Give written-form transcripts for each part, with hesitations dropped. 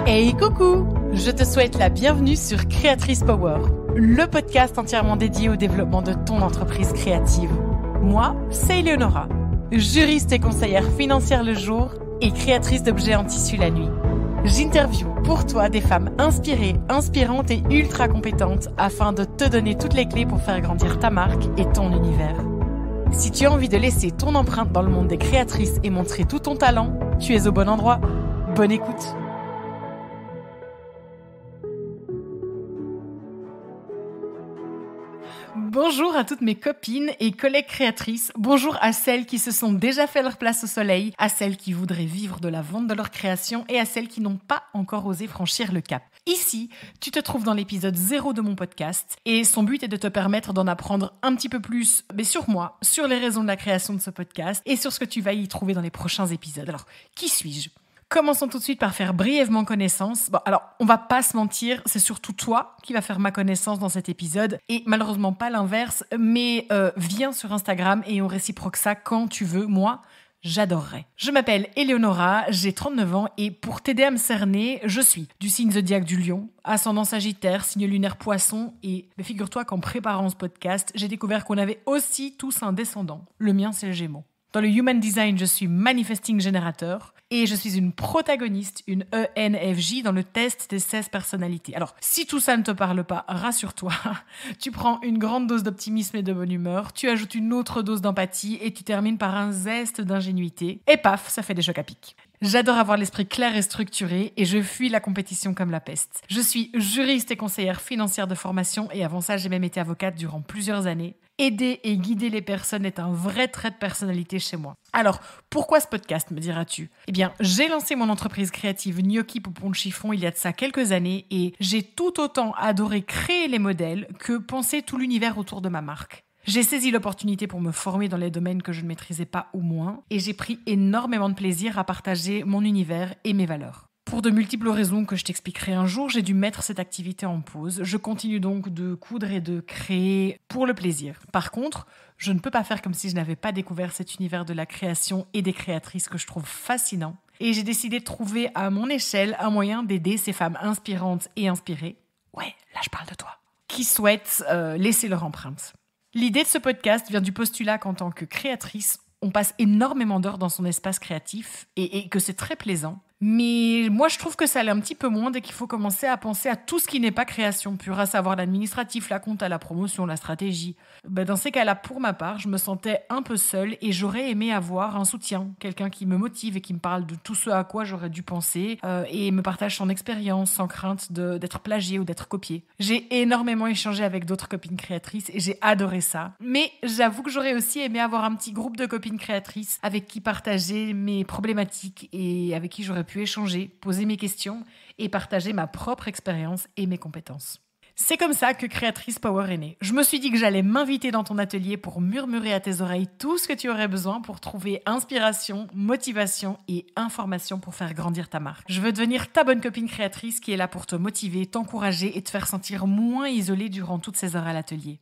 Hey coucou! Je te souhaite la bienvenue sur Créatrice Power, le podcast entièrement dédié au développement de ton entreprise créative. Moi, c'est Eleonora, juriste et conseillère financière le jour et créatrice d'objets en tissu la nuit. J'interviewe pour toi des femmes inspirées, inspirantes et ultra compétentes afin de te donner toutes les clés pour faire grandir ta marque et ton univers. Si tu as envie de laisser ton empreinte dans le monde des créatrices et montrer tout ton talent, tu es au bon endroit. Bonne écoute! Bonjour à toutes mes copines et collègues créatrices, bonjour à celles qui se sont déjà fait leur place au soleil, à celles qui voudraient vivre de la vente de leur création et à celles qui n'ont pas encore osé franchir le cap. Ici, tu te trouves dans l'épisode 0 de mon podcast et son but est de te permettre d'en apprendre un petit peu plus sur moi, sur les raisons de la création de ce podcast et sur ce que tu vas y trouver dans les prochains épisodes. Alors, qui suis-je ? Commençons tout de suite par faire brièvement connaissance. Bon, alors, on va pas se mentir, c'est surtout toi qui vas faire ma connaissance dans cet épisode et malheureusement pas l'inverse, mais viens sur Instagram et on réciproque ça quand tu veux. Moi, j'adorerais. Je m'appelle Eleonora, j'ai 39 ans et pour t'aider à me cerner, je suis du signe zodiaque du Lion, ascendant Sagittaire, signe lunaire Poisson et figure-toi qu'en préparant ce podcast, j'ai découvert qu'on avait aussi tous un descendant. Le mien, c'est le Gémeaux. Dans le Human Design, je suis Manifesting Generator et je suis une protagoniste, une ENFJ dans le test des 16 personnalités. Alors, si tout ça ne te parle pas, rassure-toi, tu prends une grande dose d'optimisme et de bonne humeur, tu ajoutes une autre dose d'empathie et tu termines par un zeste d'ingénuité et paf, ça fait des chocs à pic. J'adore avoir l'esprit clair et structuré et je fuis la compétition comme la peste. Je suis juriste et conseillère financière de formation et avant ça, j'ai même été avocate durant plusieurs années. Aider et guider les personnes est un vrai trait de personnalité chez moi. Alors, pourquoi ce podcast, me diras-tu ? Eh bien, j'ai lancé mon entreprise créative Gnocchi Poupon de Chiffon il y a de ça quelques années et j'ai tout autant adoré créer les modèles que penser tout l'univers autour de ma marque. J'ai saisi l'opportunité pour me former dans les domaines que je ne maîtrisais pas ou moins et j'ai pris énormément de plaisir à partager mon univers et mes valeurs. Pour de multiples raisons que je t'expliquerai un jour, j'ai dû mettre cette activité en pause. Je continue donc de coudre et de créer pour le plaisir. Par contre, je ne peux pas faire comme si je n'avais pas découvert cet univers de la création et des créatrices que je trouve fascinant. Et j'ai décidé de trouver à mon échelle un moyen d'aider ces femmes inspirantes et inspirées. Ouais, là je parle de toi. Qui souhaitent laisser leur empreinte. L'idée de ce podcast vient du postulat qu'en tant que créatrice, on passe énormément d'heures dans son espace créatif et que c'est très plaisant. Mais moi, je trouve que ça allait un petit peu moins dès qu'il faut commencer à penser à tout ce qui n'est pas création pure, à savoir l'administratif, la compta, la promotion, la stratégie. Dans ces cas-là, pour ma part, je me sentais un peu seule et j'aurais aimé avoir un soutien, quelqu'un qui me motive et qui me parle de tout ce à quoi j'aurais dû penser et me partage son expérience sans crainte d'être plagié ou d'être copié. J'ai énormément échangé avec d'autres copines créatrices et j'ai adoré ça. Mais j'avoue que j'aurais aussi aimé avoir un petit groupe de copines créatrices avec qui partager mes problématiques et avec qui j'aurais pu échanger, poser mes questions et partager ma propre expérience et mes compétences. C'est comme ça que Créatrice Power est née. Je me suis dit que j'allais m'inviter dans ton atelier pour murmurer à tes oreilles tout ce que tu aurais besoin pour trouver inspiration, motivation et information pour faire grandir ta marque. Je veux devenir ta bonne copine créatrice qui est là pour te motiver, t'encourager et te faire sentir moins isolée durant toutes ces heures à l'atelier.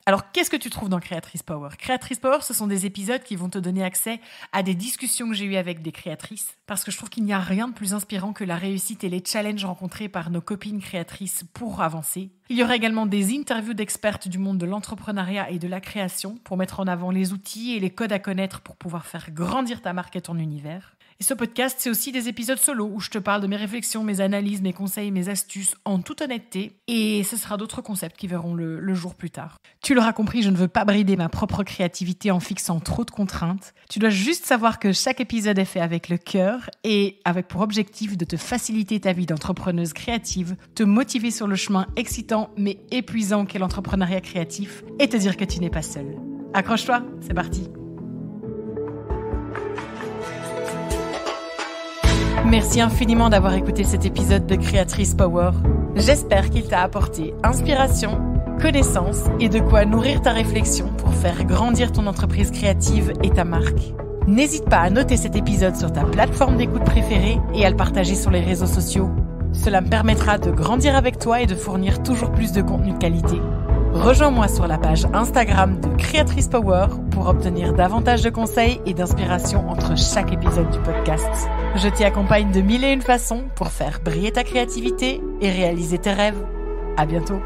Alors, qu'est-ce que tu trouves dans Créatrice Power ? Créatrice Power, ce sont des épisodes qui vont te donner accès à des discussions que j'ai eues avec des créatrices, parce que je trouve qu'il n'y a rien de plus inspirant que la réussite et les challenges rencontrés par nos copines créatrices pour avancer. Il y aura également des interviews d'expertes du monde de l'entrepreneuriat et de la création pour mettre en avant les outils et les codes à connaître pour pouvoir faire grandir ta marque et ton univers. Et ce podcast, c'est aussi des épisodes solo où je te parle de mes réflexions, mes analyses, mes conseils, mes astuces en toute honnêteté. Et ce sera d'autres concepts qui verront le jour plus tard. Tu l'auras compris, je ne veux pas brider ma propre créativité en fixant trop de contraintes. Tu dois juste savoir que chaque épisode est fait avec le cœur et avec pour objectif de te faciliter ta vie d'entrepreneuse créative, te motiver sur le chemin excitant mais épuisant qu'est l'entrepreneuriat créatif et te dire que tu n'es pas seule. Accroche-toi, c'est parti! Merci infiniment d'avoir écouté cet épisode de Créatrice Power. J'espère qu'il t'a apporté inspiration, connaissance et de quoi nourrir ta réflexion pour faire grandir ton entreprise créative et ta marque. N'hésite pas à noter cet épisode sur ta plateforme d'écoute préférée et à le partager sur les réseaux sociaux. Cela me permettra de grandir avec toi et de fournir toujours plus de contenu de qualité. Rejoins-moi sur la page Instagram de Créatrice Power pour obtenir davantage de conseils et d'inspiration entre chaque épisode du podcast. Je t'y accompagne de 1001 façons pour faire briller ta créativité et réaliser tes rêves. À bientôt.